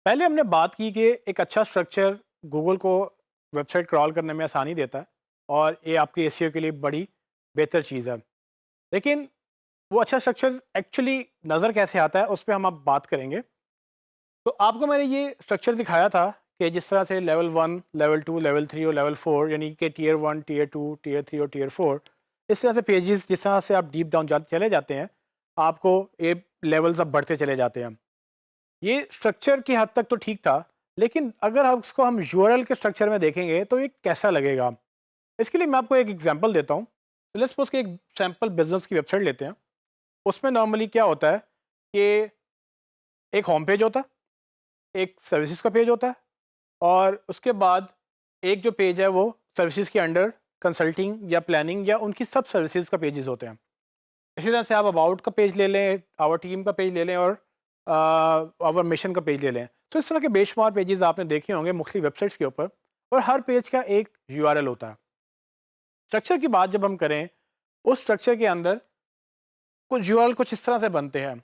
पहले हमने बात की कि एक अच्छा स्ट्रक्चर गूगल को वेबसाइट क्रॉल करने में आसानी देता है और ये आपके एसईओ के लिए बड़ी बेहतर चीज़ है। लेकिन वो अच्छा स्ट्रक्चर एक्चुअली नज़र कैसे आता है उस पे हम अब बात करेंगे। तो आपको मैंने ये स्ट्रक्चर दिखाया था कि जिस तरह से लेवल 1, लेवल 2, लेवल 3 और लेवल 4 यानी कि टियर 1, टियर 2, टियर 3 और टियर 4 इस तरह से पेजेस जिस तरह से आप डीप डाउन चले जाते हैं, आपको ये लेवल्स अब बढ़ते चले जाते हैं। ये स्ट्रक्चर की हद तक तो ठीक था, लेकिन अगर आप इसको हम यूआरएल के स्ट्रक्चर में देखेंगे तो ये कैसा लगेगा? इसके लिए मैं आपको एक एग्जांपल देता हूँ। तो लेट्स सपोज कि एक सैंपल बिजनेस की वेबसाइट लेते हैं। उसमें नॉर्मली क्या होता है कि एक होम पेज होता है, एक सर्विसेज का पेज होता है और उसके बाद एक जो पेज है वो सर्विसेज के अंडर कंसल्टिंग या प्लानिंग या उनकी सब सर्विसेज का पेजेस होते हैं। इसी तरह से आप अबाउट का पेज ले लें, आवर टीम का पेज ले लें और आवर मिशन का पेज ले लें। तो इस तरह के बेशुमार पेजेस आपने देखे होंगे मुख्तलिफ वेबसाइट्स के ऊपर और हर पेज का एक यूआरएल होता है। स्ट्रक्चर की बात जब हम करें, उस स्ट्रक्चर के अंदर कुछ यूआरएल कुछ इस तरह से बनते हैं।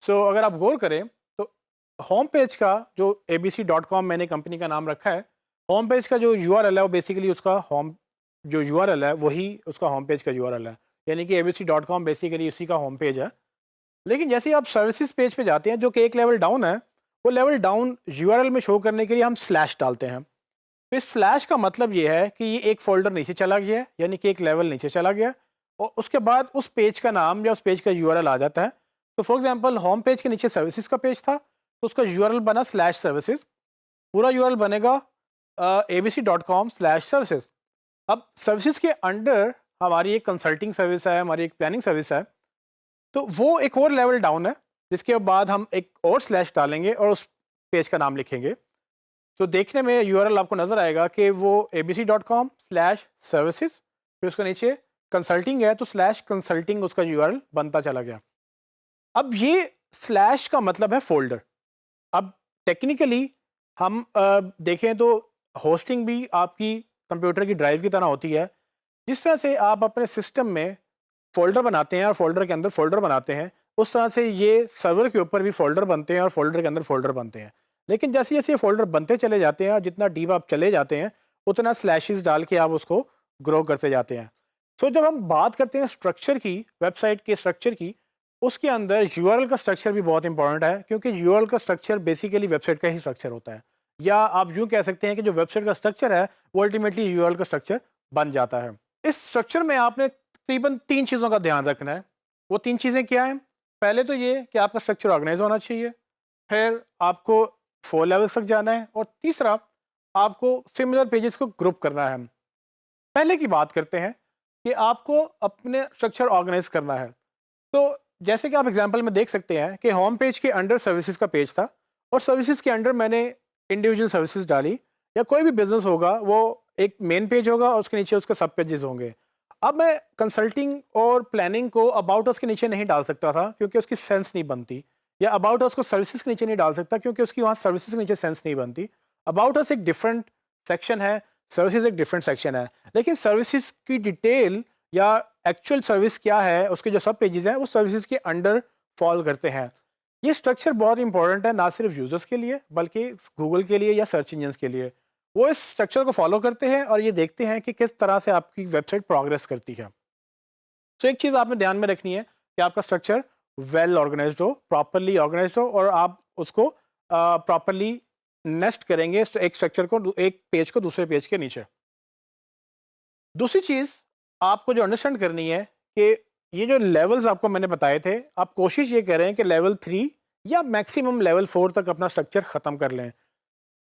सो अगर आप गौर करें तो होम पेज का जो abc.com मैंने कंपनी का नाम रखा है, होम पेज का जो यूआरएल है वो बेसिकली उसका होम जो यूआरएल है वही उसका होम पेज का यूआरएल है। यानी कि abc.com बेसिकली उसी का होम पेज है। लेकिन जैसे ही आप सर्विसेज पेज पे जाते हैं जो कि एक लेवल डाउन है, वो लेवल डाउन यूआरएल में शो करने के लिए हम स्लैश डालते हैं। तो इस स्लैश का मतलब ये है कि ये एक फ़ोल्डर नीचे चला गया है, यानी कि एक लेवल नीचे चला गया और उसके बाद उस पेज का नाम या उस पेज का यूआरएल आ जाता है। तो फॉर एग्जांपल होम पेज के नीचे सर्विसेज का पेज था, तो उसका यूआरएल बना स्लैश सर्विसेज। पूरा यूआरएल बनेगा abc.com/सर्विसेज। अब सर्विसेज के अंडर हमारी एक कंसल्टिंग सर्विस है, हमारी एक प्लानिंग सर्विस है। तो वो एक और लेवल डाउन है, जिसके बाद हम एक और स्लैश डालेंगे और उस पेज का नाम लिखेंगे। तो देखने में यूआरएल आपको नज़र आएगा कि वो abc.com/सर्विसेज, फिर उसके नीचे कंसल्टिंग है तो स्लैश कंसल्टिंग उसका यूआरएल बनता चला गया। अब ये स्लैश का मतलब है फ़ोल्डर। अब टेक्निकली हम देखें तो होस्टिंग भी आपकी कंप्यूटर की ड्राइव की तरह होती है। जिस तरह से आप अपने सिस्टम में फ़ोल्डर बनाते हैं और फ़ोल्डर के अंदर फ़ोल्डर बनाते हैं, उस तरह से ये सर्वर के ऊपर भी फ़ोल्डर बनते हैं और फ़ोल्डर के अंदर फ़ोल्डर बनते हैं। लेकिन जैसे-जैसे ये फ़ोल्डर बनते चले जाते हैं और जितना डीप आप चले जाते हैं, उतना स्लैशेस डाल के आप उसको ग्रो करते जाते हैं। सो जब हम बात करते हैं स्ट्रक्चर की, वेबसाइट के स्ट्रक्चर की, उसके अंदर यूआरएल का स्ट्रक्चर भी बहुत इंपॉर्टेंट है, क्योंकि यूआरएल का स्ट्रक्चर बेसिकली वेबसाइट का ही स्ट्रक्चर होता है। या आप यूँ कह सकते हैं कि जो वेबसाइट का स्ट्रक्चर है, वो अल्टीमेटली यूआरएल का स्ट्रक्चर बन जाता है। इस स्ट्रक्चर में आपने तकरीबन 3 चीज़ों का ध्यान रखना है। वो 3 चीज़ें क्या हैं? पहले तो ये कि आपका स्ट्रक्चर ऑर्गेनाइज़ होना चाहिए, फिर आपको 4 लेवल्स तक जाना है और तीसरा आपको सिमिलर पेजेस को ग्रुप करना है। पहले की बात करते हैं कि आपको अपने स्ट्रक्चर ऑर्गेनाइज़ करना है। तो जैसे कि आप एग्जांपल में देख सकते हैं कि होम पेज के अंडर सर्विसेज का पेज था और सर्विसेज के अंडर मैंने इंडिविजुअल सर्विसेज डाली। या कोई भी बिजनेस होगा वो एक मेन पेज होगा और उसके नीचे उसके सब पेजेस होंगे। अब मैं कंसल्टिंग और प्लानिंग को अबाउट अस के नीचे नहीं डाल सकता था, क्योंकि उसकी सेंस नहीं बनती। या अबाउट अस को सर्विसेज के नीचे नहीं डाल सकता, क्योंकि उसकी वहाँ सर्विसेज के नीचे सेंस नहीं बनती। अबाउट अस एक डिफरेंट सेक्शन है, सर्विसेज एक डिफरेंट सेक्शन है। लेकिन सर्विसेज की डिटेल या एक्चुअल सर्विस क्या है, उसके जो सब पेजेस हैं वो सर्विसेज के अंडर फॉल करते हैं। ये स्ट्रक्चर बहुत इंपॉर्टेंट है, ना सिर्फ यूजर्स के लिए बल्कि गूगल के लिए या सर्च इंजन्स के लिए। वो इस स्ट्रक्चर को फॉलो करते हैं और ये देखते हैं कि किस तरह से आपकी वेबसाइट प्रोग्रेस करती है। तो एक चीज़ आपने ध्यान में रखनी है कि आपका स्ट्रक्चर वेल ऑर्गेनाइज्ड हो, प्रॉपरली ऑर्गेनाइज्ड हो और आप उसको प्रॉपरली नेस्ट करेंगे एक स्ट्रक्चर को, एक पेज को दूसरे पेज के नीचे। दूसरी चीज़ आपको जो अंडरस्टैंड करनी है कि ये जो लेवल्स आपको मैंने बताए थे, आप कोशिश ये करें कि लेवल 3 या मैक्सिमम लेवल 4 तक अपना स्ट्रक्चर ख़त्म कर लें।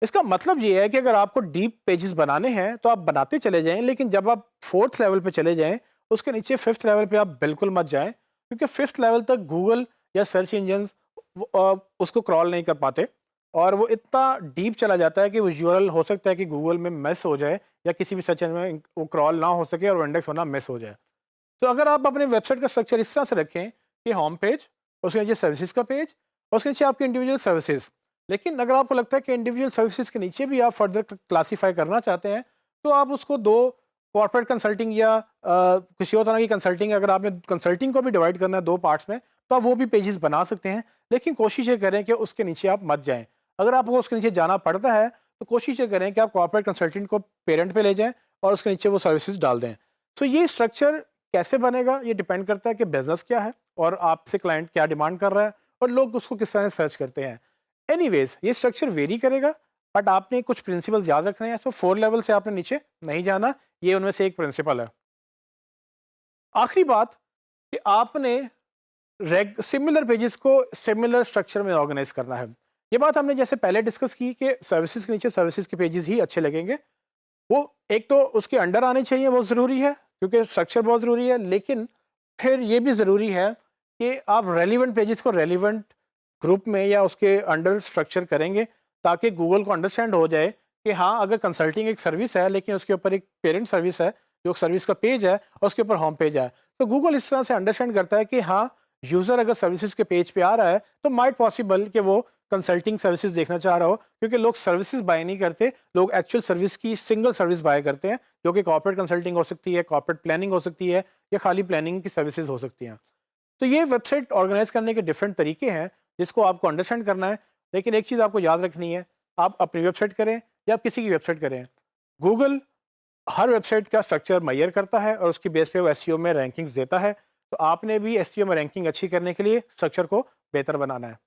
इसका मतलब ये है कि अगर आपको डीप पेजेस बनाने हैं तो आप बनाते चले जाएं, लेकिन जब आप 4th लेवल पे चले जाएं, उसके नीचे 5th लेवल पे आप बिल्कुल मत जाएं, क्योंकि 5th लेवल तक गूगल या सर्च इंजन्स उसको क्रॉल नहीं कर पाते और वो इतना डीप चला जाता है कि वो यूआरएल हो सकता है कि गूगल में मिस हो जाए या किसी भी सर्च इंजन में वो क्रॉल ना हो सके और वो इंडेक्स होना मिस हो जाए। तो अगर आप अपने वेबसाइट का स्ट्रक्चर इस तरह से रखें कि होम पेज, उसके नीचे सर्विसेज का पेज, और उसके नीचे आपकी इंडिविजुअल सर्विसेज। लेकिन अगर आपको लगता है कि इंडिविजुअल सर्विसेज के नीचे भी आप फर्दर क्लासीफाई करना चाहते हैं, तो आप उसको दो कॉर्पोरेट कंसल्टिंग या किसी और तरह की कंसल्टिंग, अगर आपने कंसल्टिंग को भी डिवाइड करना है दो पार्ट्स में, तो आप वो भी पेजेस बना सकते हैं। लेकिन कोशिश ये करें कि उसके नीचे आप मत जाएं। अगर आपको उसके नीचे जाना पड़ता है तो कोशिश ये करें कि आप कॉर्पोरेट कंसल्टेंट को पेरेंट पे ले जाएं और उसके नीचे वो सर्विसेज डाल दें। सो ये स्ट्रक्चर कैसे बनेगा ये डिपेंड करता है कि बिजनेस क्या है और आपसे क्लाइंट क्या डिमांड कर रहा है और लोग उसको किस तरह सर्च करते हैं। एनीवेज ये स्ट्रक्चर वेरी करेगा, बट आपने कुछ प्रिंसिपल्स याद रखने हैं। सो 4 लेवल से आपने नीचे नहीं जाना, ये उनमें से एक प्रिंसिपल है। आखिरी बात कि आपने सिमिलर पेजेस को सिमिलर स्ट्रक्चर में ऑर्गेनाइज करना है। ये बात हमने जैसे पहले डिस्कस की कि सर्विसेज के नीचे सर्विसेज के पेजेस ही अच्छे लगेंगे। वो एक तो उसके अंडर आने चाहिए, वो ज़रूरी है क्योंकि स्ट्रक्चर बहुत ज़रूरी है, लेकिन फिर ये भी ज़रूरी है कि आप रेलिवेंट पेजेस को रेलिवेंट ग्रुप में या उसके अंडर स्ट्रक्चर करेंगे ताकि गूगल को अंडरस्टैंड हो जाए कि हाँ, अगर कंसल्टिंग एक सर्विस है लेकिन उसके ऊपर एक पेरेंट सर्विस है जो सर्विस का पेज है और उसके ऊपर होम पेज है, तो गूगल इस तरह से अंडरस्टैंड करता है कि हाँ, यूज़र अगर सर्विसेज के पेज पे आ रहा है तो माइट पॉसिबल कि वो कंसल्टिंग सर्विसेज देखना चाह रहा हो, क्योंकि लोग सर्विसेज बाय नहीं करते, लोग एक्चुअल सर्विस की सिंगल सर्विस बाय करते हैं जो कि कॉर्पोरेट कंसल्टिंग हो सकती है, कॉर्पोरेट प्लानिंग हो सकती है या खाली प्लानिंग की सर्विसेज हो सकती हैं। तो ये वेबसाइट ऑर्गेनाइज करने के डिफरेंट तरीके हैं जिसको आपको अंडरस्टैंड करना है, लेकिन एक चीज़ आपको याद रखनी है, आप अपनी वेबसाइट करें या आप किसी की वेबसाइट करें, गूगल हर वेबसाइट का स्ट्रक्चर मेजर करता है और उसकी बेस पे वो एसईओ में रैंकिंग्स देता है। तो आपने भी एसईओ में रैंकिंग अच्छी करने के लिए स्ट्रक्चर को बेहतर बनाना है।